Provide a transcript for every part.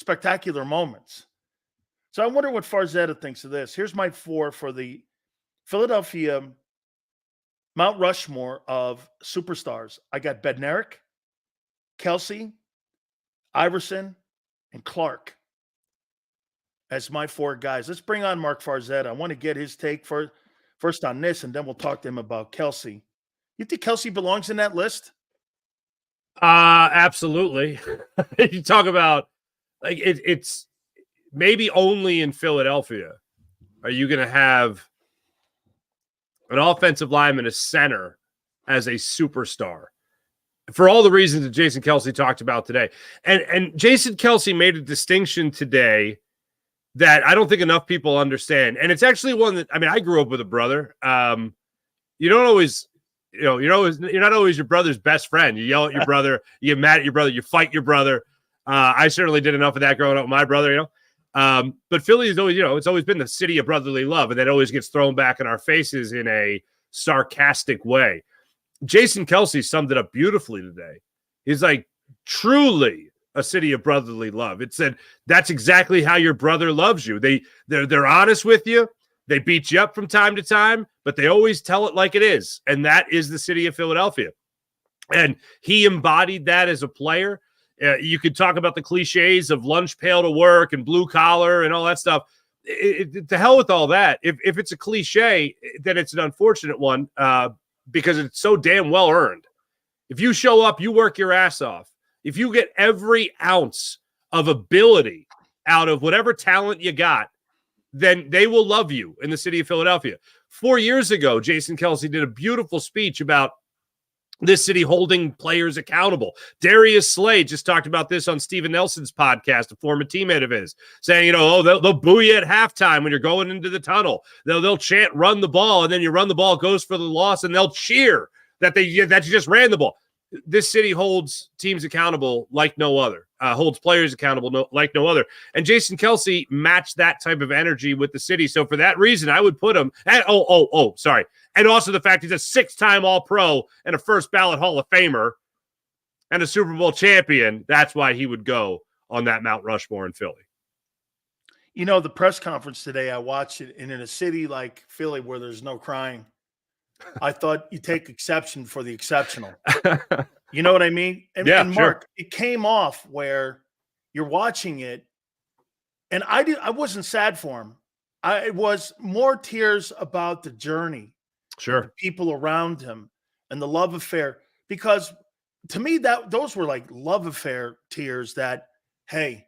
spectacular moments. So I wonder what Farzetta thinks of this. Here's my 4 for the Philadelphia Mount Rushmore of superstars. I got Bednarik, Kelce, Iverson, and Clark as my 4 guys. Let's bring on Marc Farzetta. I want to get his take first on this, and then we'll talk to him about Kelce. You think Kelce belongs in that list? Absolutely. You talk about like it's maybe only in Philadelphia are you going to have an offensive lineman, a center, as a superstar for all the reasons that Jason Kelce talked about today. And Jason Kelce made a distinction today that I don't think enough people understand. And it's actually one that, I mean, I grew up with a brother. You don't always, you're not always your brother's best friend. You yell at your brother, you get mad at your brother, you fight your brother. I certainly did enough of that growing up with my brother, But Philly is always, it's always been the city of brotherly love, and that always gets thrown back in our faces in a sarcastic way. Jason Kelce summed it up beautifully today. He's like, truly a city of brotherly love. It said that's exactly how your brother loves you. They're honest with you. They beat you up from time to time, but they always tell it like it is. And that is the city of Philadelphia. And he embodied that as a player. You could talk about the cliches of lunch pail to work and blue collar and all that stuff. To hell with all that. If it's a cliche, then it's an unfortunate one because it's so damn well earned. If you show up, you work your ass off. If you get every ounce of ability out of whatever talent you got, then they will love you in the city of Philadelphia. 4 years ago, Jason Kelce did a beautiful speech about this city holding players accountable. Darius Slade just talked about this on Steven Nelson's podcast, a former teammate of his, saying, they'll boo you at halftime when you're going into the tunnel. They'll chant, run the ball, and then you run the ball, goes for the loss, and they'll cheer that you just ran the ball. This city holds teams accountable like no other, holds players accountable like no other. And Jason Kelce matched that type of energy with the city. So for that reason, I would put him at, sorry. And also the fact he's a 6-time All-Pro and a first ballot Hall of Famer and a Super Bowl champion. That's why he would go on that Mount Rushmore in Philly. The press conference today, I watched it, and in a city like Philly where there's no crying, I thought you take exception for the exceptional. You know what I mean? And Mark, sure. It came off where you're watching it, and I wasn't sad for him. It was more tears about the journey. Sure. The people around him and the love affair. Because to me, those were like love affair tears that, hey,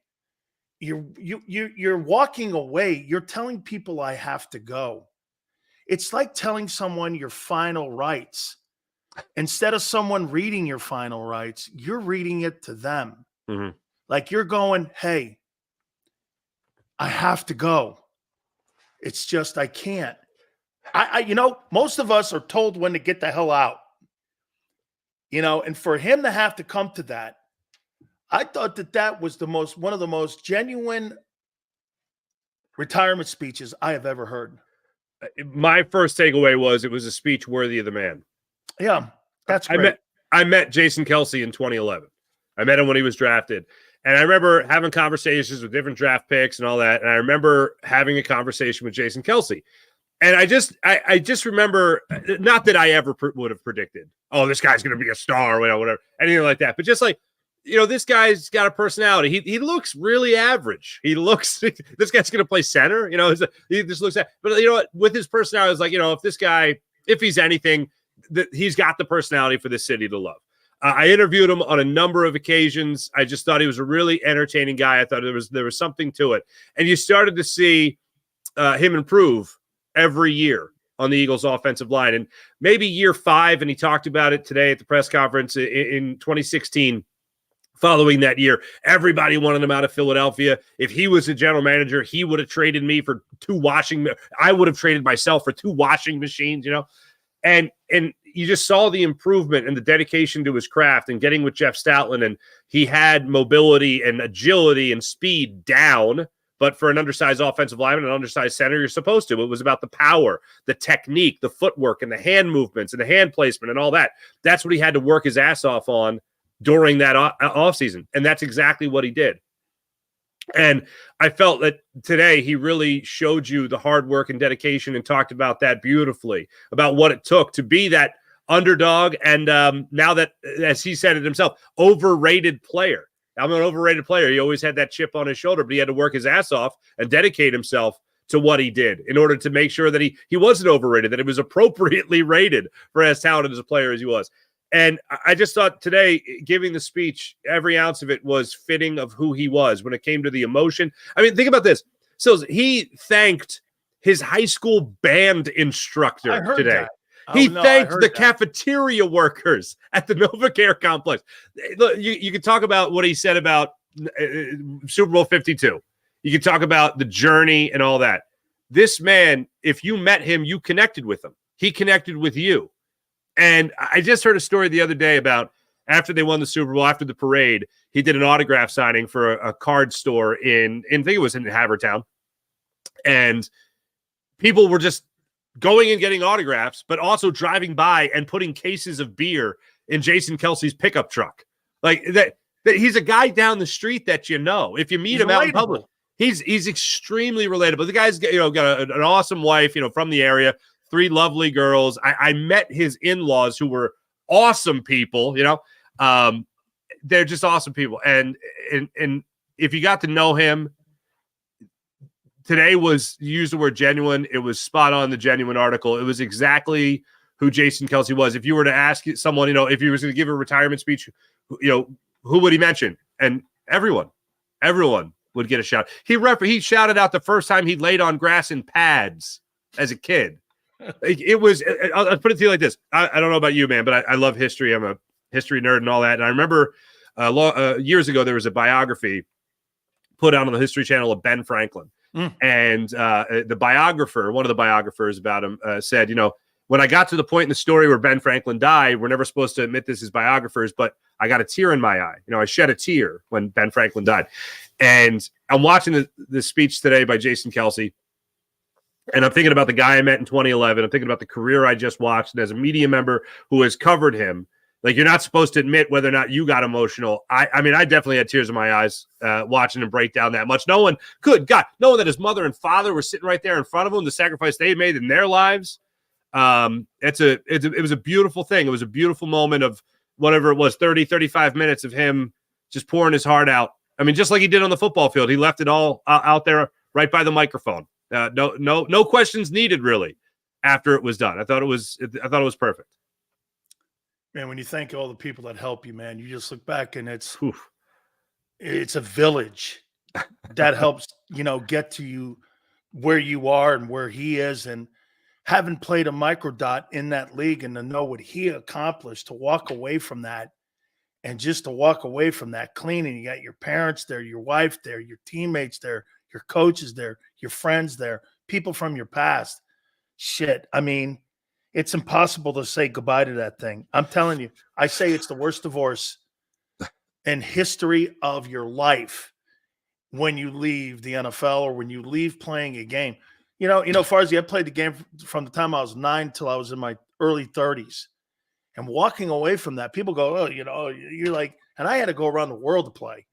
you're walking away. You're telling people I have to go. It's like telling someone your final rights. Instead of someone reading your final rights, you're reading it to them. Mm-hmm. Like you're going, hey, I have to go. It's just I can't. Most of us are told when to get the hell out. And for him to have to come to that, I thought that was one of the most genuine retirement speeches I have ever heard. My first takeaway was it was a speech worthy of the man. Yeah, that's great. I met Jason Kelce in 2011. I met him when he was drafted. And I remember having conversations with different draft picks and all that. And I remember having a conversation with Jason Kelce. And I just remember, not that I ever would have predicted, this guy's going to be a star or whatever, anything like that. But just like, this guy's got a personality. He looks really average. This guy's going to play center. He just looks at, but you know what? With his personality, it's like, if this guy, if he's anything, he's got the personality for this city to love. I interviewed him on a number of occasions. I just thought he was a really entertaining guy. I thought there was something to it. And you started to see him improve every year on the Eagles offensive line. And maybe year 5, and he talked about it today at the press conference in 2016, following that year, everybody wanted him out of Philadelphia. If he was a general manager, he would have traded me for 2 I would have traded myself for 2 washing machines, and you just saw the improvement and the dedication to his craft and getting with Jeff Stoutland. And he had mobility and agility and speed down. But for an undersized offensive lineman, an undersized center, you're supposed to. It was about the power, the technique, the footwork, and the hand movements and the hand placement and all that. That's what he had to work his ass off on during that offseason. And that's exactly what he did. And I felt that today he really showed you the hard work and dedication and talked about that beautifully, about what it took to be that underdog. And now that, as he said it himself, overrated player. I'm an overrated player. He always had that chip on his shoulder, but he had to work his ass off and dedicate himself to what he did in order to make sure that he wasn't overrated, that it was appropriately rated for as talented as a player as he was. And I just thought today, giving the speech, every ounce of it was fitting of who he was when it came to the emotion. I mean, think about this. Sills, he thanked his high school band instructor today. He thanked the cafeteria workers at the NovaCare complex. Look, you could talk about what he said about Super Bowl 52. You could talk about the journey and all that. This man, if you met him, you connected with him. He connected with you. And I just heard a story the other day about after they won the Super Bowl, after the parade, he did an autograph signing for a card store in I think it was in Havertown. And people were just going and getting autographs, but also driving by and putting cases of beer in Jason Kelce's pickup truck. Like that he's a guy down the street that you know. If you meet him out in public, he's extremely relatable. The guy's got an awesome wife, from the area. 3 lovely girls. I met his in-laws who were awesome people, they're just awesome people. And if you got to know him, today was, you used the word genuine. It was spot on, the genuine article. It was exactly who Jason Kelce was. If you were to ask someone, if he was going to give a retirement speech, who would he mention? And everyone would get a shout. He shouted out the first time he laid on grass in pads as a kid. It was, I'll put it to you like this. I don't know about you, man, but I love history. I'm a history nerd and all that. And I remember years ago, there was a biography put out on the History Channel of Ben Franklin. And the biographer, one of the biographers about him said, when I got to the point in the story where Ben Franklin died, we're never supposed to admit this as biographers, but I got a tear in my eye. I shed a tear when Ben Franklin died. And I'm watching the speech today by Jason Kelce. And I'm thinking about the guy I met in 2011. I'm thinking about the career I just watched. And as a media member who has covered him, like, you're not supposed to admit whether or not you got emotional. I mean, I definitely had tears in my eyes watching him break down that much. Knowing that his mother and father were sitting right there in front of him, the sacrifice they made in their lives. It was a beautiful thing. It was a beautiful moment of whatever it was, 30, 35 minutes of him just pouring his heart out. I mean, just like he did on the football field, he left it all out there right by the microphone. No questions needed, really, after it was done. I thought it was perfect. Man, when you thank all the people that help you, man, you just look back and it's a village that helps, get to you where you are and where he is. And having played a microdot in that league and to know what he accomplished, to walk away from that and just to walk away from that clean, and you got your parents there, your wife there, your teammates there, your coaches there, your friends there, people from your past. Shit. I mean, it's impossible to say goodbye to that thing. I'm telling you, I say it's the worst divorce in history of your life when you leave the NFL or when you leave playing a game. Farzi, I played the game from the time I was 9 till I was in my early 30s. And walking away from that, people go, you're like, and I had to go around the world to play.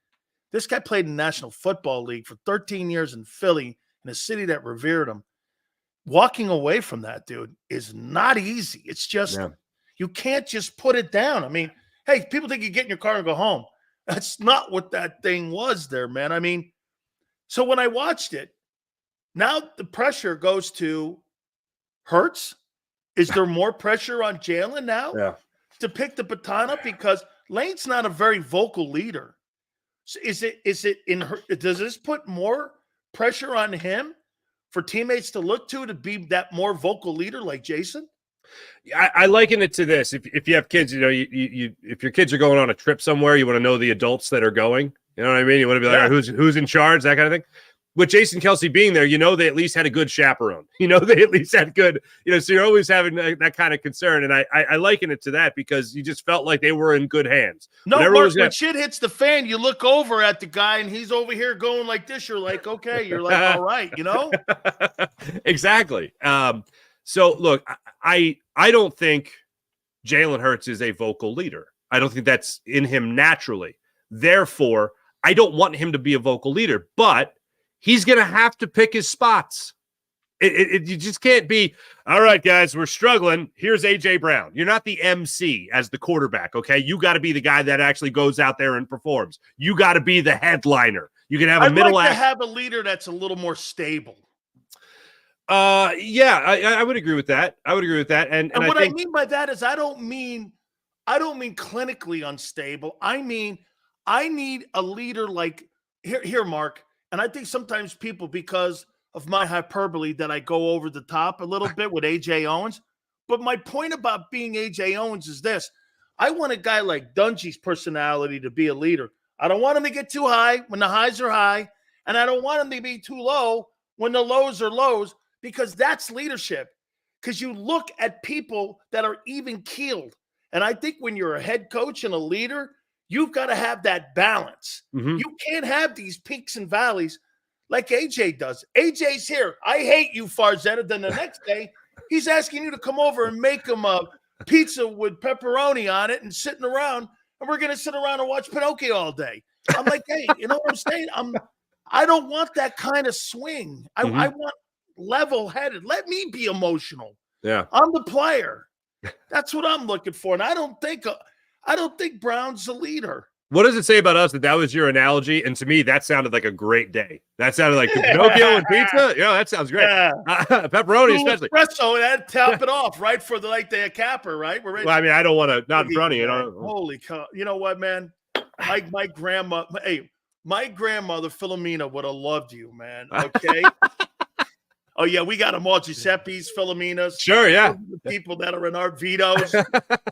This guy played in the National Football League for 13 years in Philly, in a city that revered him. Walking away from that, dude, is not easy. It's just, you can't just put it down. I mean, hey, people think you get in your car and go home. That's not what that thing was there, man. I mean, so when I watched it, now the pressure goes to Hurts. Is there more pressure on Jalen now to pick the baton up? Because Lane's not a very vocal leader. So is it in her? Does this put more pressure on him for teammates to look to be that more vocal leader like Jason? I liken it to this. If you have kids, if your kids are going on a trip somewhere, you want to know the adults that are going. You know what I mean? You want to be like, all right, who's in charge, that kind of thing. With Jason Kelce being there, they at least had a good chaperone. They at least had good, so you're always having that kind of concern. And I liken it to that because you just felt like they were in good hands. No, Marc, when shit hits the fan, you look over at the guy and he's over here going like this. You're like, okay, you're like, all right, Exactly. So look, I don't think Jalen Hurts is a vocal leader. I don't think that's in him naturally. Therefore, I don't want him to be a vocal leader, but he's going to have to pick his spots. You just can't be, all right, guys, we're struggling. Here's A.J. Brown. You're not the MC as the quarterback, okay? You got to be the guy that actually goes out there and performs. You got to be the headliner. You can have a middle act. To have a leader that's a little more stable. Yeah, I would agree with that. I would agree with that. And what I mean by that is I don't mean clinically unstable. I mean, I need a leader like here, Mark. And I think sometimes people, because of my hyperbole, that I go over the top a little bit with A.J. Owens. But my point about being A.J. Owens is this. I want a guy like Dungy's personality to be a leader. I don't want him to get too high when the highs are high, and I don't want him to be too low when the lows are lows, because that's leadership. Because you look at people that are even keeled. And I think when you're a head coach and a leader, you've got to have that balance. Mm-hmm. You can't have these peaks and valleys like AJ does. AJ's here. I hate you, Farzetta. Then the next day, he's asking you to come over and make him a pizza with pepperoni on it and sitting around, and we're going to sit around and watch Pinocchio all day. I'm like, hey, you know what I'm saying? I don't want that kind of swing. I want level-headed. Let me be emotional. Yeah. I'm the player. That's what I'm looking for. And I don't think Brown's a leader. What does it say about us that was your analogy? And to me, that sounded like a great day. That sounded like Pinocchio and pizza. Yeah, that sounds great. Yeah. Pepperoni, especially. Espresso, and top it off, right? For the capper, right? We're ready. Well, I mean, I don't want to, not in front of you. Holy cow. You know what, man? My grandma, my grandmother, Philomena, would have loved you, man. Okay. Oh, yeah, we got them all. Giuseppe's, Philomena's. Sure, yeah. The people that are in our Vitos.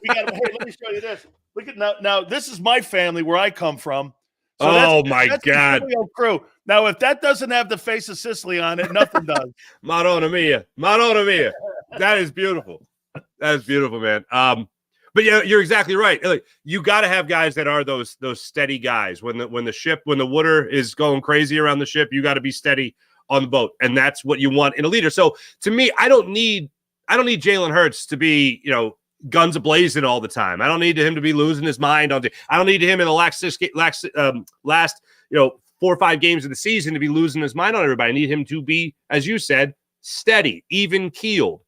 We got them. Hey, let me show you this. Look at now, this is my family where I come from. So that's God. The crew. Now, if that doesn't have the face of Sicily on it, nothing does. Madonna mia. Madonna mia. That is beautiful. That is beautiful, man. But yeah, you're exactly right. Like, you got to have guys that are those steady guys. When the water is going crazy around the ship, you got to be steady on the boat, and that's what you want in a leader. So to me, I don't need Jalen Hurts to be, guns a-blazing all the time. I don't need him to be losing his mind I don't need him in the last 4 or 5 games of the season to be losing his mind on everybody. I need him to be, as you said, steady, even keeled.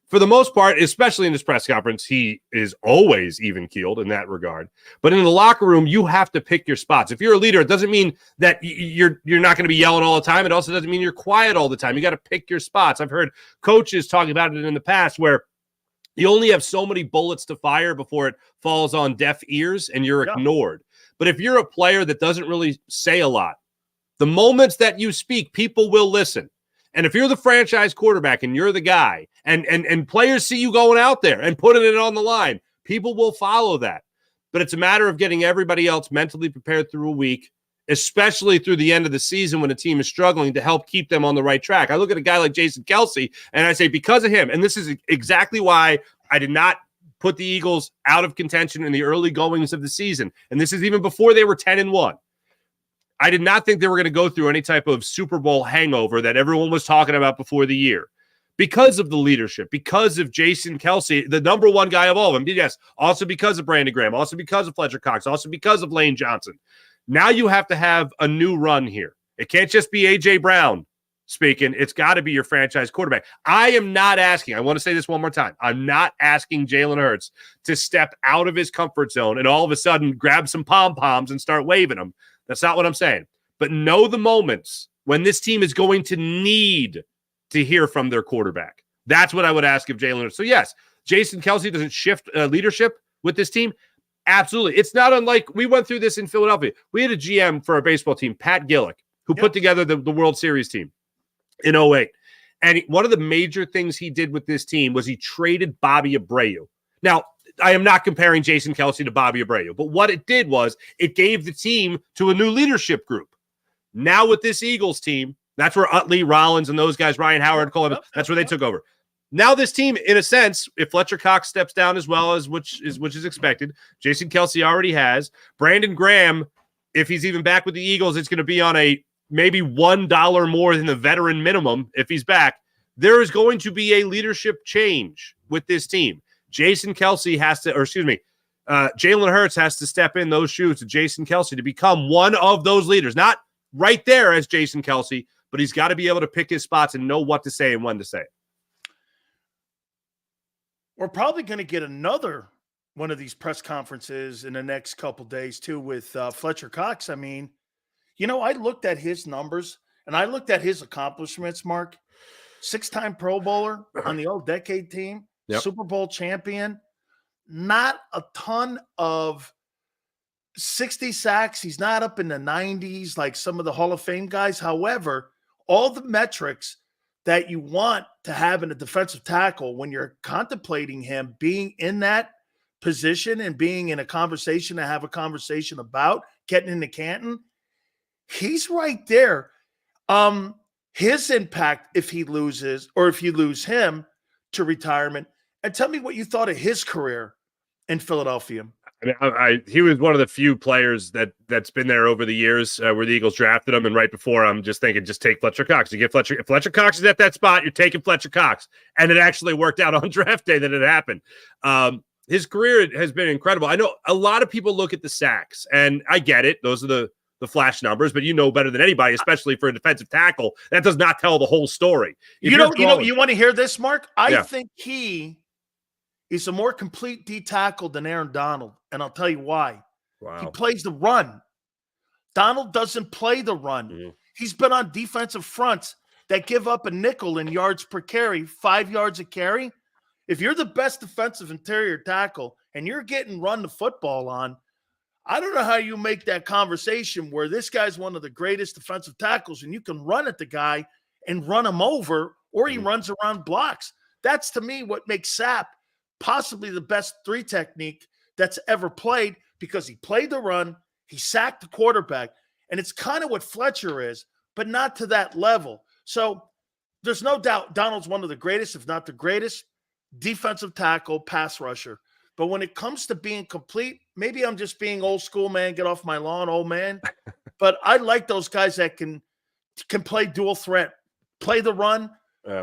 For the most part, especially in this press conference, he is always even keeled in that regard. But in the locker room, you have to pick your spots. If you're a leader, it doesn't mean that you're not going to be yelling all the time. It also doesn't mean you're quiet all the time. You got to pick your spots. I've heard coaches talking about it in the past where you only have so many bullets to fire before it falls on deaf ears and you're ignored. But if you're a player that doesn't really say a lot, the moments that you speak, people will listen. And if you're the franchise quarterback and you're the guy and players see you going out there and putting it on the line, people will follow that. But it's a matter of getting everybody else mentally prepared through a week, especially through the end of the season when a team is struggling, to help keep them on the right track. I look at a guy like Jason Kelce and I say, because of him, and this is exactly why I did not put the Eagles out of contention in the early goings of the season. And this is even before they were 10-1. I did not think they were going to go through any type of Super Bowl hangover that everyone was talking about before the year because of the leadership, because of Jason Kelce, the number one guy of all of them. Yes, also because of Brandon Graham, also because of Fletcher Cox, also because of Lane Johnson. Now you have to have a new run here. It can't just be A.J. Brown speaking. It's got to be your franchise quarterback. I am not asking, I want to say this one more time, I'm not asking Jalen Hurts to step out of his comfort zone and all of a sudden grab some pom-poms and start waving them. That's not what I'm saying. But know the moments when this team is going to need to hear from their quarterback. That's what I would ask of Jalen Hurts. So, yes, Jason Kelce doesn't shift leadership with this team. Absolutely. It's not unlike we went through this in Philadelphia. We had a GM for our baseball team, Pat Gillick, who put together the World Series team in 2008. And one of the major things he did with this team was he traded Bobby Abreu. Now, I am not comparing Jason Kelce to Bobby Abreu, but what it did was it gave the team to a new leadership group. Now with this Eagles team, that's where Utley, Rollins, and those guys, Ryan Howard, that's where they took over. Now this team, in a sense, if Fletcher Cox steps down as well as which is expected, Jason Kelce already has. Brandon Graham, if he's even back with the Eagles, it's going to be on a maybe $1 more than the veteran minimum if he's back. There is going to be a leadership change with this team. Jason Kelce has to, Jalen Hurts has to step in those shoes to Jason Kelce to become one of those leaders. Not right there as Jason Kelce, but he's got to be able to pick his spots and know what to say and when to say it. We're probably going to get another one of these press conferences in the next couple days too with Fletcher Cox. I mean, I looked at his numbers and I looked at his accomplishments, Mark. 6-time Pro Bowler on the All-Decade team, Yep. Super Bowl champion, not a ton of 60 sacks. He's not up in the 90s like some of the Hall of Fame guys. However, all the metrics that you want to have in a defensive tackle when you're contemplating him being in that position and being in a conversation to have a conversation about getting into Canton, he's right there. His impact if he loses or if you lose him to retirement. And tell me what you thought of his career in Philadelphia. I mean, he was one of the few players that's been there over the years where the Eagles drafted him. And right before, I'm just thinking, just take Fletcher Cox. You get if Fletcher Cox is at that spot, you're taking Fletcher Cox. And it actually worked out on draft day that it happened. His career has been incredible. I know a lot of people look at the sacks, and I get it. Those are the flash numbers, but you know better than anybody, especially for a defensive tackle, that does not tell the whole story. You want to hear this, Mark? I think he is a more complete D tackle than Aaron Donald, and I'll tell you why. Wow. He plays the run. Donald doesn't play the run. Mm-hmm. He's been on defensive fronts that give up a nickel in yards per carry, 5 yards a carry. If you're the best defensive interior tackle and you're getting run the football on, I don't know how you make that conversation where this guy's one of the greatest defensive tackles and you can run at the guy and run him over, or he runs around blocks. That's, to me, what makes Sapp possibly the best 3 technique that's ever played, because he played the run, he sacked the quarterback, and it's kind of what Fletcher is, but not to that level. So there's no doubt Donald's one of the greatest, if not the greatest, defensive tackle, pass rusher. But when it comes to being complete, maybe I'm just being old school, man, get off my lawn, old man. But I like those guys that can play dual threat, play the run,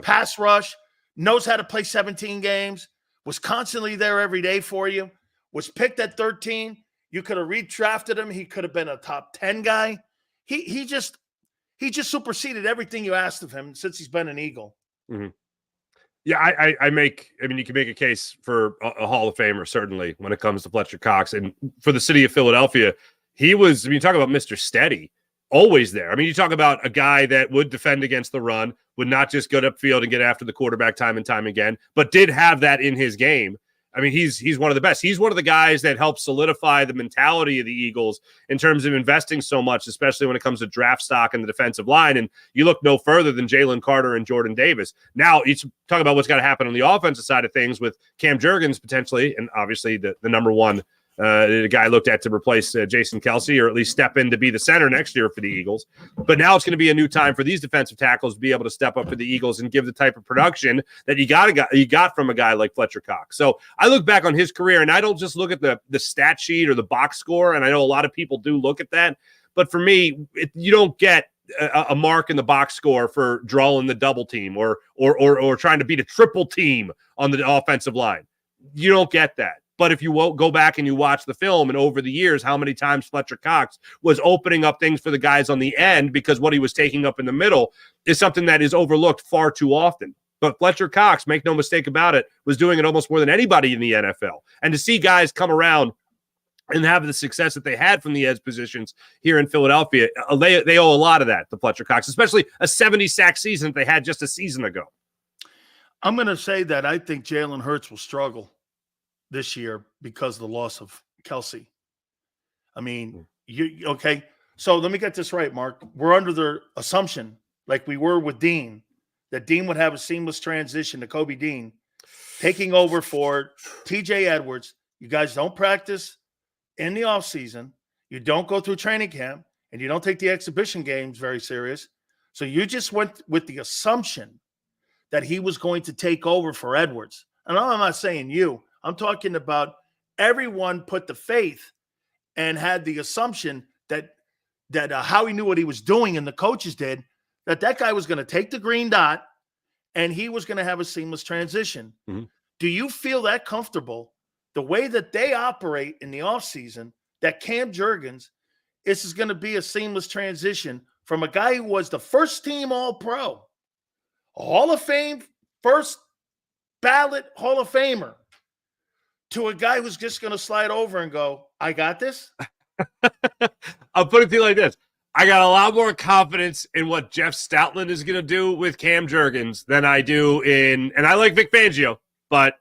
pass rush, knows how to play 17 games, was constantly there every day for you, was picked at 13. You could have redrafted him. He could have been a top 10 guy. He just superseded everything you asked of him since he's been an Eagle. Mm-hmm. Yeah, I mean, you can make a case for a Hall of Famer, certainly, when it comes to Fletcher Cox. And for the city of Philadelphia, he was, I mean, you talk about Mr. Steady, always there. I mean, you talk about a guy that would defend against the run, would not just go upfield and get after the quarterback time and time again, but did have that in his game. I mean, he's one of the best. He's one of the guys that helped solidify the mentality of the Eagles in terms of investing so much, especially when it comes to draft stock and the defensive line. And you look no further than Jalen Carter and Jordan Davis. Now, you talk about what's got to happen on the offensive side of things with Cam Jurgens potentially, and obviously the number one the guy looked at to replace Jason Kelce, or at least step in to be the center next year for the Eagles. But now it's going to be a new time for these defensive tackles to be able to step up for the Eagles and give the type of production that you got from a guy like Fletcher Cox. So I look back on his career, and I don't just look at the stat sheet or the box score, and I know a lot of people do look at that. But for me, you don't get a mark in the box score for drawing the double team or trying to beat a triple team on the offensive line. You don't get that. But if you won't go back and you watch the film, and over the years, how many times Fletcher Cox was opening up things for the guys on the end because what he was taking up in the middle is something that is overlooked far too often. But Fletcher Cox, make no mistake about it, was doing it almost more than anybody in the NFL. And to see guys come around and have the success that they had from the edge positions here in Philadelphia, they owe a lot of that to Fletcher Cox, especially a 70-sack season that they had just a season ago. I'm going to say that I think Jalen Hurts will struggle this year because of the loss of Kelce. I mean, okay. So let me get this right, Mark. We're under the assumption, like we were with Dean, that Dean would have a seamless transition to Kobe Dean, taking over for TJ Edwards. You guys don't practice in the offseason. You don't go through training camp, and you don't take the exhibition games very serious. So you just went with the assumption that he was going to take over for Edwards. And I'm not saying you. I'm talking about everyone put the faith and had the assumption that how he knew what he was doing, and the coaches did, that guy was going to take the green dot and he was going to have a seamless transition. Mm-hmm. Do you feel that comfortable the way that they operate in the offseason, that Cam Jurgens, this is going to be a seamless transition from a guy who was the first team All-Pro, a Hall of Fame, first ballot Hall of Famer, to a guy who's just going to slide over and go, I got this? I'll put it to you like this. I got a lot more confidence in what Jeff Stoutland is going to do with Cam Jurgens than I do in, and I like Vic Fangio, but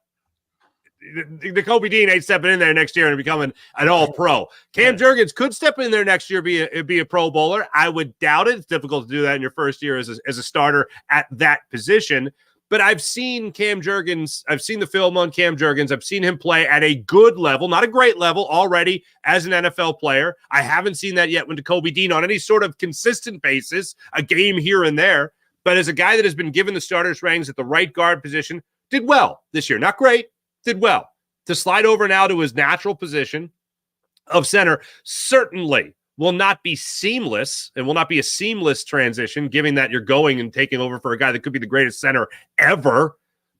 the Kobe Dean ain't stepping in there next year and becoming an all-pro. Cam Jurgens could step in there next year, be a pro bowler. I would doubt it. It's difficult to do that in your first year as a starter at that position. But I've seen Cam Jurgens. I've seen the film on Cam Jurgens. I've seen him play at a good level, not a great level already as an NFL player. I haven't seen that yet with Kobe Dean on any sort of consistent basis, a game here and there. But as a guy that has been given the starter's reins at the right guard position, did well this year. Not great, did well. To slide over now to his natural position of center certainly will not be seamless. It will not be a seamless transition, given that you're going and taking over for a guy that could be the greatest center ever.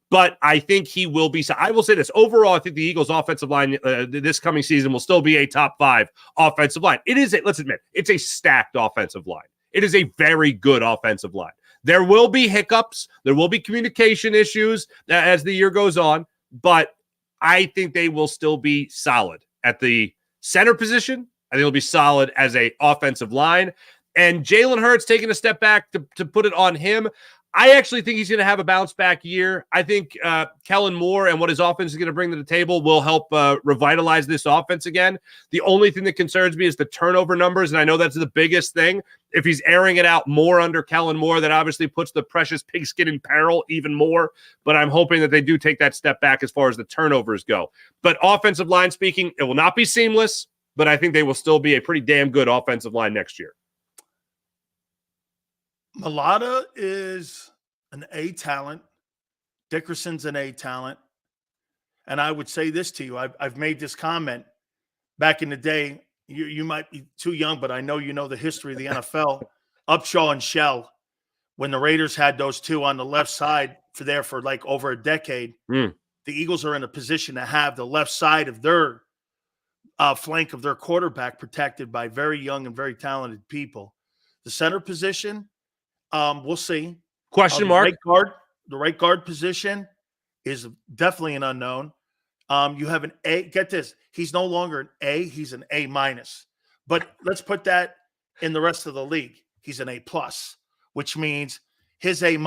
But I think he will be. I will say this. Overall, I think the Eagles' offensive line this coming season will still be a top 5 offensive line. It is, let's admit, it's a stacked offensive line. It is a very good offensive line. There will be hiccups. There will be communication issues as the year goes on. But I think they will still be solid at the center position. I think it'll be solid as a offensive line. And Jalen Hurts taking a step back to put it on him. I actually think he's going to have a bounce back year. I think Kellen Moore and what his offense is going to bring to the table will help revitalize this offense again. The only thing that concerns me is the turnover numbers, and I know that's the biggest thing. If he's airing it out more under Kellen Moore, that obviously puts the precious pigskin in peril even more. But I'm hoping that they do take that step back as far as the turnovers go. But offensive line speaking, it will not be seamless, but I think they will still be a pretty damn good offensive line next year. Mulata is an A talent. Dickerson's an A talent. And I would say this to you. I've made this comment back in the day. You might be too young, but I know you know the history of the NFL. Upshaw and Shell, when the Raiders had those two on the left side for like over a decade, the Eagles are in a position to have the left side of their flank of their quarterback protected by very young and very talented people. The center position, we'll see. Question mark. The right guard position is definitely an unknown. You have an A. Get this. He's no longer an A. He's an A-. But let's put that in the rest of the league. He's an A+, which means his A-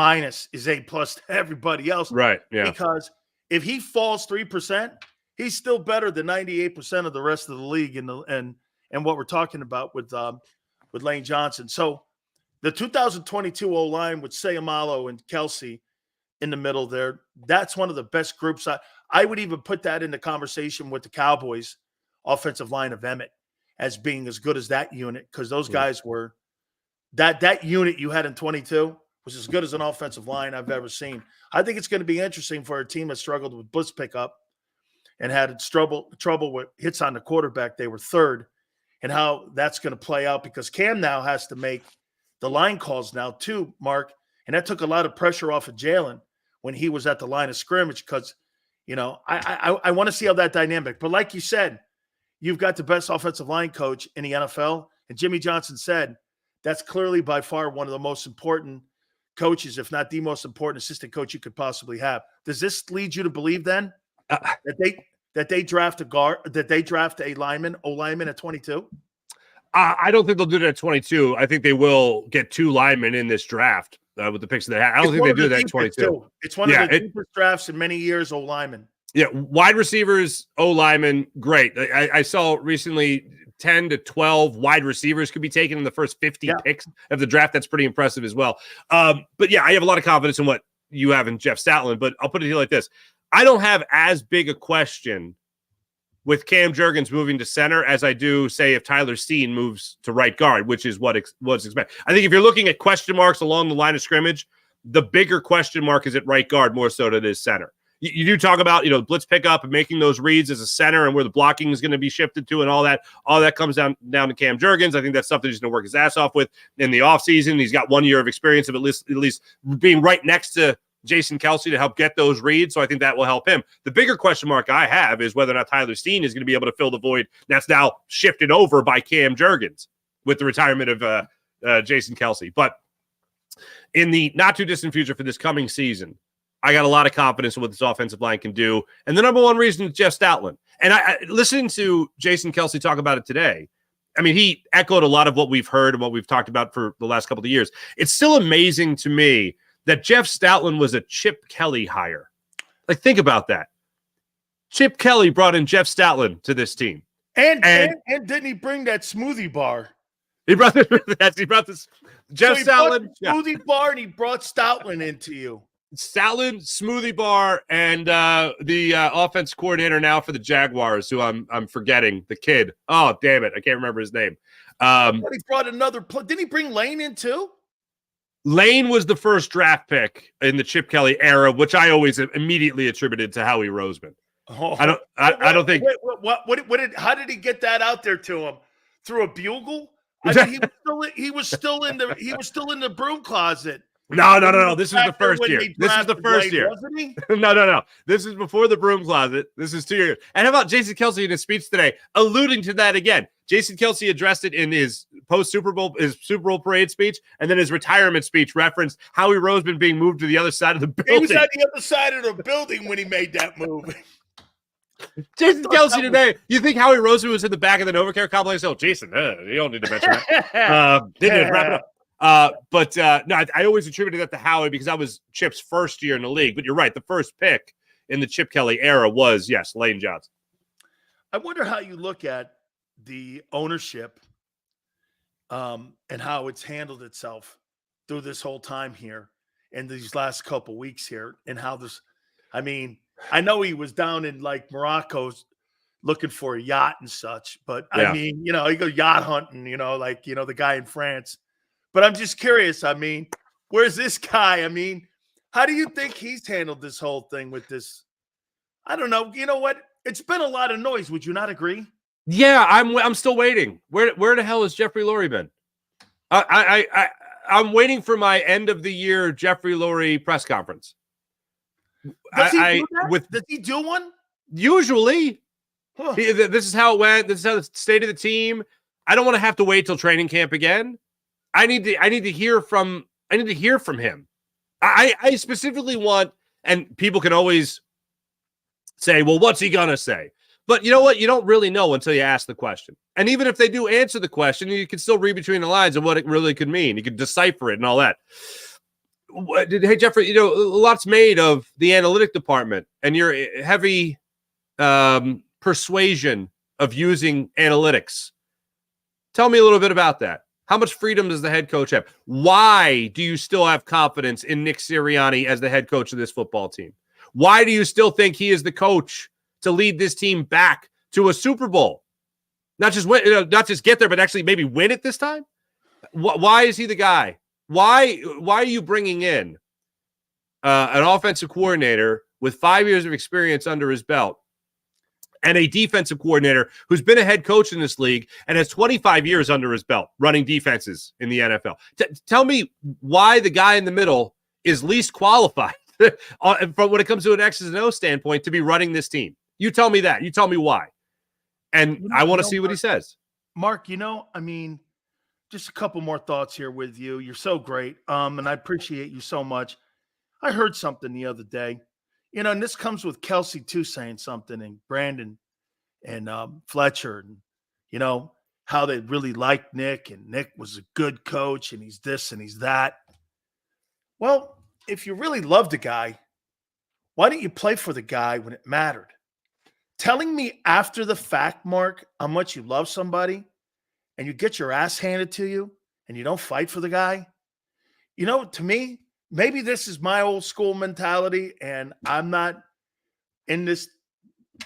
is A+ to everybody else. Right, yeah. Because if he falls 3%, he's still better than 98% of the rest of the league and what we're talking about with Lane Johnson. So the 2022 O-line with Sayamalo and Kelce in the middle there, that's one of the best groups. I would even put that in the conversation with the Cowboys offensive line of Emmett as being as good as that unit, because those guys were that unit you had in 22 was as good as an offensive line I've ever seen. I think it's going to be interesting for a team that struggled with blitz pickup and had trouble with hits on the quarterback. They were third, and how that's going to play out, because Cam now has to make the line calls now too, Mark, and that took a lot of pressure off of Jalen when he was at the line of scrimmage, because, you know, I want to see how that dynamic. But like you said, you've got the best offensive line coach in the NFL, and Jimmy Johnson said that's clearly by far one of the most important coaches, if not the most important assistant coach you could possibly have. Does this lead you to believe then that they draft a guard, that they draft a O-lineman at 22? I don't think they'll do that at 22. I think they will get 2 linemen in this draft with the picks that they have. I don't think they do that at 22. It's one of the deepest drafts in many years, O-lineman. Yeah, wide receivers, O-linemen, great. I saw recently 10 to 12 wide receivers could be taken in the first 50 picks of the draft. That's pretty impressive as well. But yeah, I have a lot of confidence in what you have in Jeff Stoutland, but I'll put it to you like this. I don't have as big a question with Cam Jurgens moving to center as I do, say, if Tyler Steen moves to right guard, which is what was expected. I think if you're looking at question marks along the line of scrimmage, the bigger question mark is at right guard more so than it is center. You do talk about, you know, blitz pickup and making those reads as a center and where the blocking is going to be shifted to and all that. All that comes down to Cam Jurgens. I think that's something he's going to work his ass off with in the offseason. He's got 1 year of experience of at least being right next to Jason Kelce to help get those reads, so I think that will help him. The bigger question mark I have is whether or not Tyler Steen is going to be able to fill the void that's now shifted over by Cam Jurgens with the retirement of Jason Kelce. But in the not-too-distant future for this coming season, I got a lot of confidence in what this offensive line can do. And the number one reason is Jeff Stoutland. And I listening to Jason Kelce talk about it today, I mean, he echoed a lot of what we've heard and what we've talked about for the last couple of years. It's still amazing to me that Jeff Stoutland was a Chip Kelly hire. Like, think about that. Chip Kelly brought in Jeff Stoutland to this team. And didn't he bring that smoothie bar? He brought this Jeff Stoutland smoothie bar, and he brought Stoutland into you. Stoutland, smoothie bar, and the offense coordinator now for the Jaguars, who I'm forgetting, the kid. Oh, damn it. I can't remember his name. He brought another – didn't he bring Lane in too? Lane was the first draft pick in the Chip Kelly era, which I always immediately attributed to Howie Roseman. Oh, I don't think. How did he get that out there to him? Through a bugle? I mean, he was still in the broom closet. No. This was the first year. This is the first year. Wasn't he? No. This is before the broom closet. This is 2 years. And how about Jason Kelce in his speech today, alluding to that again? Jason Kelce addressed it in his Super Bowl parade speech, and then his retirement speech referenced Howie Roseman being moved to the other side of the building. He was at the other side of the building when he made that move. Jason Kelce today. You think Howie Roseman was in the back of the NovaCare complex? Oh, Jason, you don't need to mention that. Didn't wrap it up. But no, I always attributed that to Howie because that was Chip's first year in the league. But you're right. The first pick in the Chip Kelly era was, yes, Lane Johnson. I wonder how you look at the ownership and how it's handled itself through this whole time here and these last couple weeks here and how this, I mean, I know he was down in like Morocco looking for a yacht and such, but I mean, you go yacht hunting, like, the guy in France. But I'm just curious. I mean, where's this guy? I mean, how do you think he's handled this whole thing with this? I don't know. You know what? It's been a lot of noise. Would you not agree? Yeah, I'm still waiting. Where the hell has Jeffrey Lurie been? I'm waiting for my end of the year Jeffrey Lurie press conference. Does he do that? Does he do one? Usually. Huh. This is how it went. This is how the state of the team. I don't want to have to wait till training camp again. I need to hear from him. I specifically want, and people can always say, well, what's he gonna say? But you know what? You don't really know until you ask the question. And even if they do answer the question, you can still read between the lines of what it really could mean. You can decipher it and all that. Hey, Jeffrey, a lot's made of the analytic department and your heavy persuasion of using analytics. Tell me a little bit about that. How much freedom does the head coach have? Why do you still have confidence in Nick Sirianni as the head coach of this football team? Why do you still think he is the coach to lead this team back to a Super Bowl? Not just win, not just get there, but actually maybe win it this time? Why is he the guy? Why are you bringing in an offensive coordinator with 5 years of experience under his belt and a defensive coordinator who's been a head coach in this league and has 25 years under his belt running defenses in the NFL? Tell me why the guy in the middle is least qualified from when it comes to an X's and O standpoint to be running this team. You tell me that. You tell me why. And I want to see what he says. Mark, I mean, just a couple more thoughts here with you. You're so great. And I appreciate you so much. I heard something the other day, and this comes with Kelce too saying something, and Brandon and Fletcher, and, how they really liked Nick, and Nick was a good coach, and he's this and he's that. Well, if you really loved the guy, why didn't you play for the guy when it mattered? Telling me after the fact, Mark, how much you love somebody and you get your ass handed to you and you don't fight for the guy. To me, maybe this is my old school mentality and I'm not in this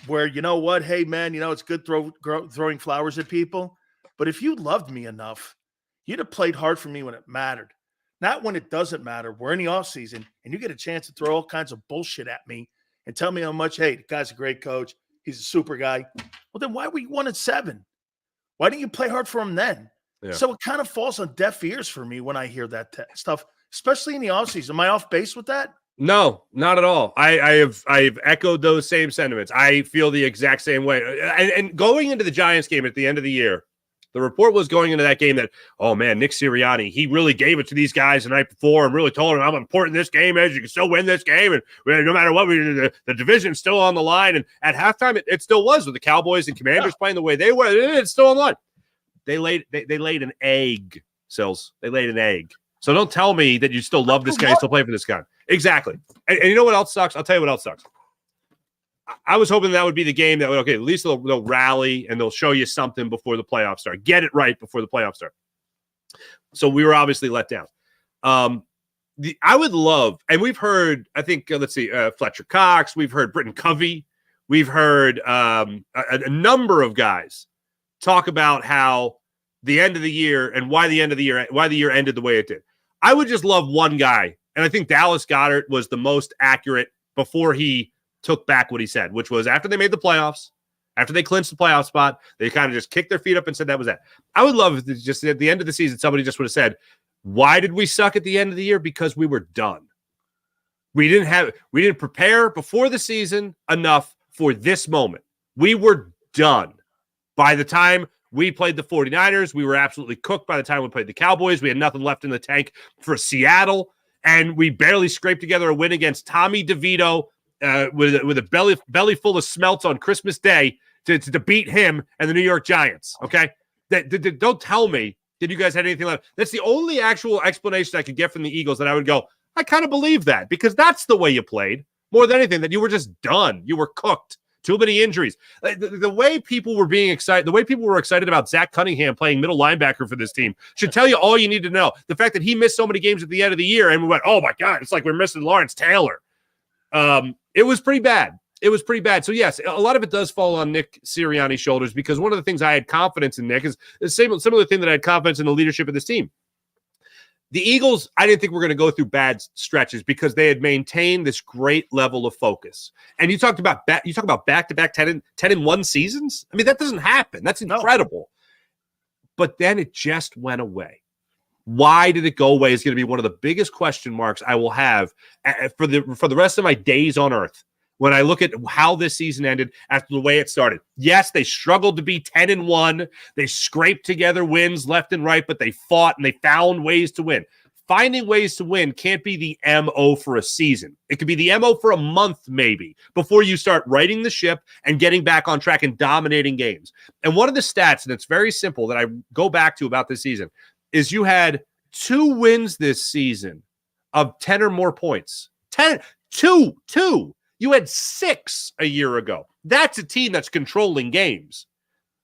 where, hey, man, it's good throwing flowers at people. But if you loved me enough, you'd have played hard for me when it mattered. Not when it doesn't matter. We're in the offseason and you get a chance to throw all kinds of bullshit at me and tell me how much, hey, the guy's a great coach. He's a super guy. Well, then why were you 1-7? Why didn't you play hard for him then? Yeah. So it kind of falls on deaf ears for me when I hear that stuff, especially in the offseason. Am I off base with that? No, not at all. I've echoed those same sentiments. I feel the exact same way. And going into the Giants game at the end of the year, the report was going into that game that, oh man, Nick Sirianni, he really gave it to these guys the night before and really told them how important this game is. You can still win this game, and no matter what, the division's still on the line. And at halftime, it still was with the Cowboys and Commanders playing the way they were. It's still on the line. They laid an egg, Sills. They laid an egg. So don't tell me that you still love this guy, you still play for this guy. Exactly. And you know what else sucks? I'll tell you what else sucks. I was hoping that would be the game that would, okay, at least they'll rally and they'll show you something before the playoffs start. Get it right before the playoffs start. So we were obviously let down. I would love, and we've heard, I think, let's see, Fletcher Cox, we've heard Britton Covey, we've heard a number of guys talk about how the end of the year and why the year ended the way it did. I would just love one guy, and I think Dallas Goedert was the most accurate before he took back what he said, which was after they made the playoffs, after they clinched the playoff spot, they kind of just kicked their feet up and said that was that. I would love if just at the end of the season, somebody just would have said, why did we suck at the end of the year? Because we were done. We didn't prepare before the season enough for this moment. We were done. By the time we played the 49ers, we were absolutely cooked. By the time we played the Cowboys, we had nothing left in the tank for Seattle, and we barely scraped together a win against Tommy DeVito with a belly full of smelts on Christmas Day to beat him and the New York Giants, okay? Don't tell me that you guys had anything left. That's the only actual explanation I could get from the Eagles that I would go, I kind of believe that, because that's the way you played. More than anything, that you were just done. You were cooked. Too many injuries. The way people were being excited, the way people were excited about Zach Cunningham playing middle linebacker for this team should tell you all you need to know. The fact that he missed so many games at the end of the year and we went, oh my God, it's like we're missing Lawrence Taylor. It was pretty bad. It was pretty bad. So yes, a lot of it does fall on Nick Sirianni's shoulders, because one of the things I had confidence in Nick is the similar thing that I had confidence in the leadership of this team. The Eagles, I didn't think were going to go through bad stretches because they had maintained this great level of focus. And you talk about back-to-back 10-1 seasons. I mean, that doesn't happen. That's incredible. No. But then it just went away. Why did it go away is going to be one of the biggest question marks I will have for the rest of my days on earth when I look at how this season ended after the way it started. Yes, they struggled to be 10-1. They scraped together wins left and right, but they fought and they found ways to win. Finding ways to win can't be the MO for a season. It could be the MO for a month maybe before you start righting the ship and getting back on track and dominating games. And one of the stats, and it's very simple, that I go back to about this season is you had 2 wins this season of 10 or more points. 2. You had 6 a year ago. That's a team that's controlling games.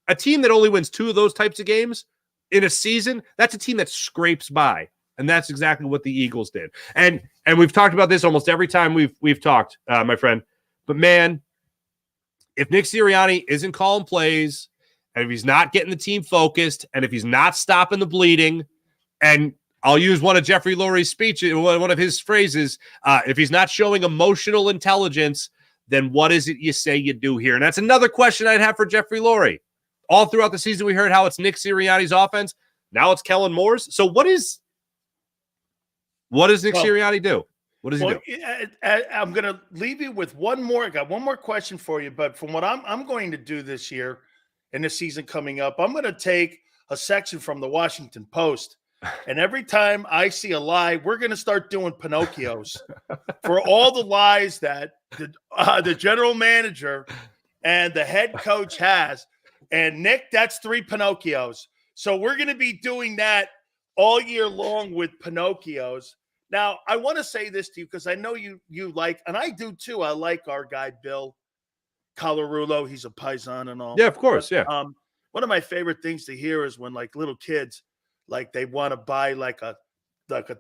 A team that only wins 2 of those types of games in a season, that's a team that scrapes by. And that's exactly what the Eagles did. And we've talked about this almost every time we've talked, my friend. But man, if Nick Sirianni isn't calling plays, and if he's not getting the team focused, and if he's not stopping the bleeding, and I'll use one of Jeffrey Lurie's speeches, one of his phrases, if he's not showing emotional intelligence, then what is it you say you do here? And that's another question I'd have for Jeffrey Lurie. All throughout the season, we heard how it's Nick Sirianni's offense. Now it's Kellen Moore's. So what does Nick Sirianni do? What does he do? I'm going to leave you with one more. I got one more question for you. But from what I'm going to do this year in the season coming up, I'm going to take a section from the Washington Post. And every time I see a lie, we're going to start doing Pinocchios for all the lies that the general manager and the head coach has. And Nick, that's 3 Pinocchios. So we're going to be doing that all year long with Pinocchios. Now, I want to say this to you because I know you like, and I do too. I like our guy, Bill Colarulo. He's a Paisan and all. Yeah, of course. Yeah. One of my favorite things to hear is when like little kids, like they want to buy like a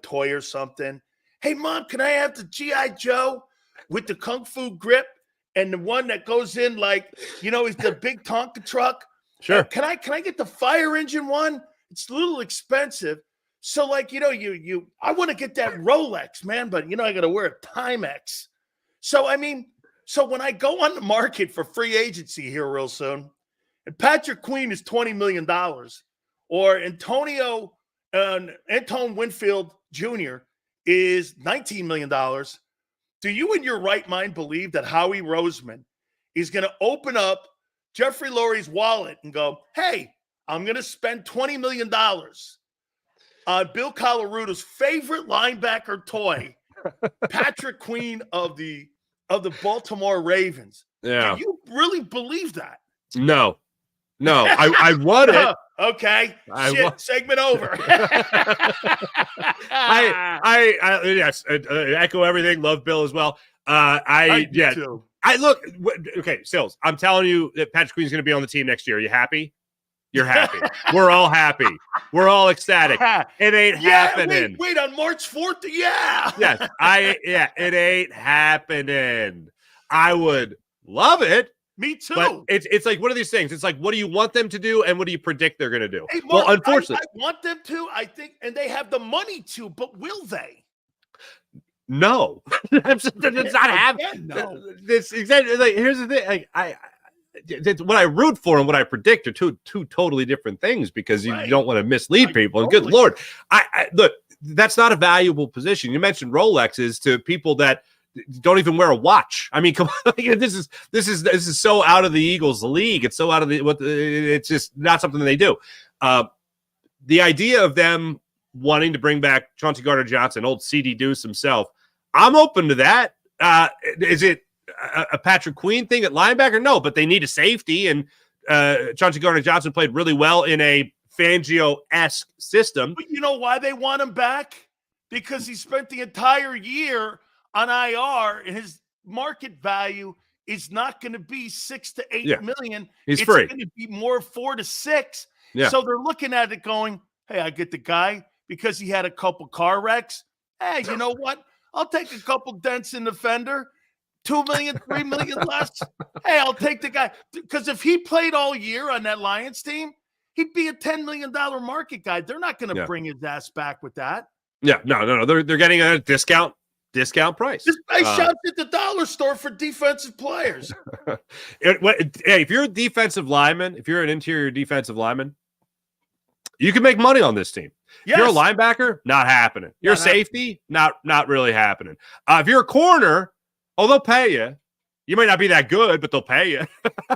toy or something. Hey, Mom, can I have the G.I. Joe with the Kung Fu grip and the one that goes in like, is the big Tonka truck? Sure. Can I get the fire engine one? It's a little expensive. So like, I want to get that Rolex, man, but I got to wear a Timex. So, when I go on the market for free agency here real soon, and Patrick Queen is $20 million, or Anton Winfield Jr. is $19 million, Do you in your right mind believe that Howie Roseman is going to open up Jeffrey Lurie's wallet and go, hey, I'm going to spend $20 million on Bill Colorudo's favorite linebacker toy, Patrick Queen of the Baltimore Ravens? Yeah. Do you really believe that? No. I want it. Okay. Segment over. Yes, echo everything. Love Bill as well. I too. Okay, Sills, I'm telling you that Patrick Queen's going to be on the team next year. Are you happy? You're happy. We're all happy. We're all ecstatic. It ain't happening. Wait, on March 4th? Yeah. Yes, it ain't happening. I would love it. Me too. But it's like, what are these things? It's like, what do you want them to do and what do you predict they're going to do? Hey, Marc, well, unfortunately. I want them to, I think, and they have the money to, but will they? No. It's not happening. No. This exactly like here's the thing. Like what I root for and what I predict are two totally different things because you don't want to mislead people. And good Lord, I look, that's not a valuable position. You mentioned Rolexes to people that don't even wear a watch. I mean, come on, this is so out of the Eagles' league. It's so out of it's just not something they do. The idea of them wanting to bring back Chauncey Gardner-Johnson, old CD Deuce himself, I'm open to that. Is it a Patrick Queen thing at linebacker? No, but they need a safety, and Chauncey Gardner-Johnson played really well in a Fangio-esque system. But you know why they want him back? Because he spent the entire year on IR, and his market value is not going to be 6 to 8 million. He's free. It's going to be more 4 to 6. Yeah. So they're looking at it going, hey, I get the guy because he had a couple car wrecks. Hey, you know what? I'll take a couple dents in the fender. 2 million, 3 million less. Hey, I'll take the guy. Because if he played all year on that Lions team, he'd be a $10 million market guy. They're not going to bring his ass back with that. Yeah, no. They're getting a discount price. This guy shops at the dollar store for defensive players. Hey, if you're a defensive lineman, if you're an interior defensive lineman, you can make money on this team. Yes. If you're a linebacker, not happening. You're a safety, not really happening. If you're a corner, they'll pay you. You might not be that good, but they'll pay you.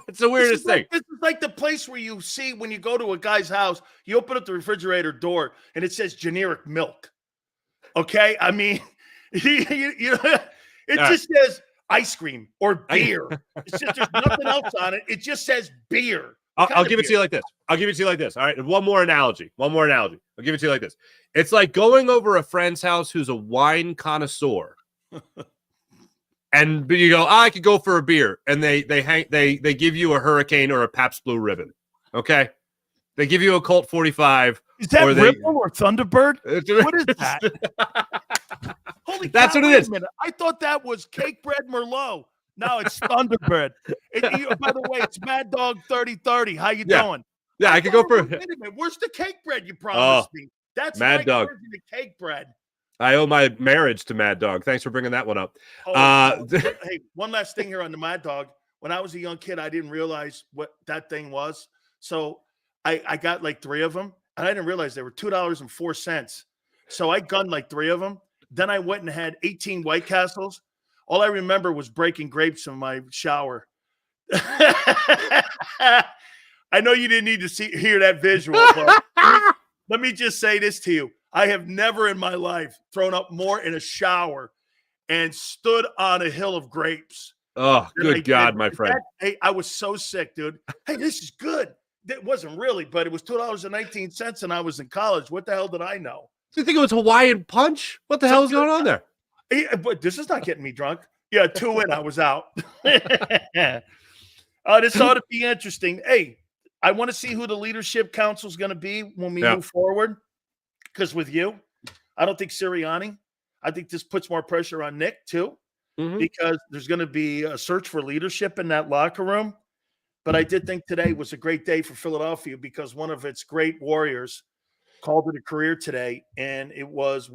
It's the weirdest thing. This is like the place where you see when you go to a guy's house, you open up the refrigerator door and it says generic milk. Okay? I mean, it just says ice cream or beer. It's just there's nothing else on it. It just says beer. I'll give it to you like this. All right. One more analogy. I'll give it to you like this. It's like going over a friend's house who's a wine connoisseur. And you go, I could go for a beer. And they give you a Hurricane or a Pabst Blue Ribbon. Okay. They give you a Colt 45. Is that Ripple or Thunderbird? What is that? Holy cow, that's what it is. I thought that was Cake Bread Merlot. No, it's Thunderbird. By the way, it's Mad Dog 3030. How you doing? Yeah, I could go for. Wait a minute. Where's the cake bread you promised me? That's Mad Dog. The cake bread. I owe my marriage to Mad Dog. Thanks for bringing that one up. Hey, one last thing here on the Mad Dog. When I was a young kid, I didn't realize what that thing was. So I got like 3 of them, and I didn't realize they were $2.04. So I gunned like 3 of them. Then I went and had 18 White Castles. All I remember was breaking grapes in my shower. I know you didn't need to hear that visual, but let me just say this to you. I have never in my life thrown up more in a shower and stood on a hill of grapes. Oh, good God, my friend. Hey, I was so sick, dude. Hey, this is good. It wasn't really, but it was $2.19 and I was in college. What the hell did I know? Do you think it was Hawaiian Punch? What the hell is going on there? Hey, but this is not getting me drunk. Yeah, 2 in, I was out. This ought to be interesting. Hey, I want to see who the leadership council is going to be when we move forward. Because with you, I don't think Sirianni. I think this puts more pressure on Nick too, because there's going to be a search for leadership in that locker room. But I did think today was a great day for Philadelphia because one of its great warriors called it a career today, and it was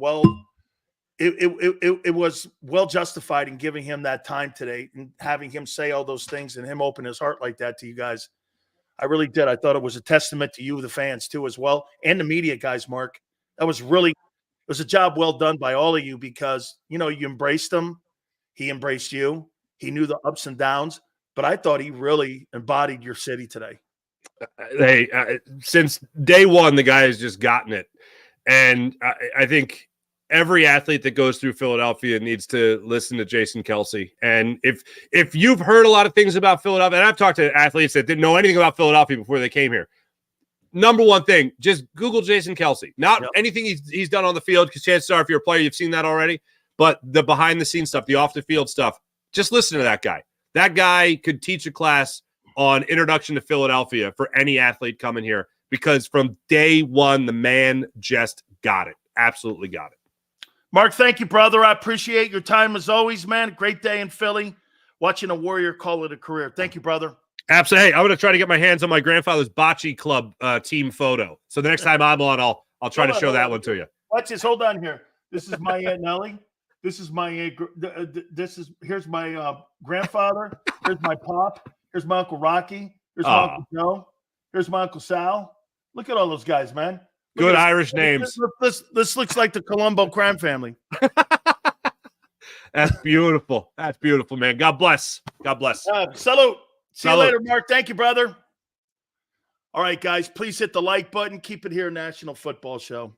it was well justified in giving him that time today and having him say all those things and him open his heart like that to you guys. I really did. I thought it was a testament to you, the fans, too, as well, and the media guys, Marc. That was really – it was a job well done by all of you because, you know, you embraced him. He embraced you. He knew the ups and downs, but I thought he really embodied your city today. Since day one, the guy has just gotten it. And I think every athlete that goes through Philadelphia needs to listen to Jason Kelce. And if you've heard a lot of things about Philadelphia, and I've talked to athletes that didn't know anything about Philadelphia before they came here, number one thing, just Google Jason Kelce. Not anything he's done on the field, because chances are if you're a player, you've seen that already. But the behind-the-scenes stuff, the off-the-field stuff, just listen to that guy. That guy could teach a class on introduction to Philadelphia for any athlete coming here, because from day one, the man just got it. Absolutely got it. Marc, thank you, brother. I appreciate your time as always, man. Great day in Philly. Watching a Warrior call it a career. Thank you, brother. Absolutely. Hey, I'm going to try to get my hands on my grandfather's bocce club team photo. So the next time I'm on, I'll try to show that one to you. Watch this. Hold on here. This is my Aunt Nellie. This is my here's my grandfather. Here's my pop. Here's my Uncle Rocky. Here's my Uncle Joe. Here's my Uncle Sal. Look at all those guys, man. Good Irish names. This looks like the Colombo crime family. That's beautiful. That's beautiful, man. God bless. God bless. Salute. See you later, Marc. Thank you, brother. All right, guys, please hit the like button. Keep it here, National Football Show.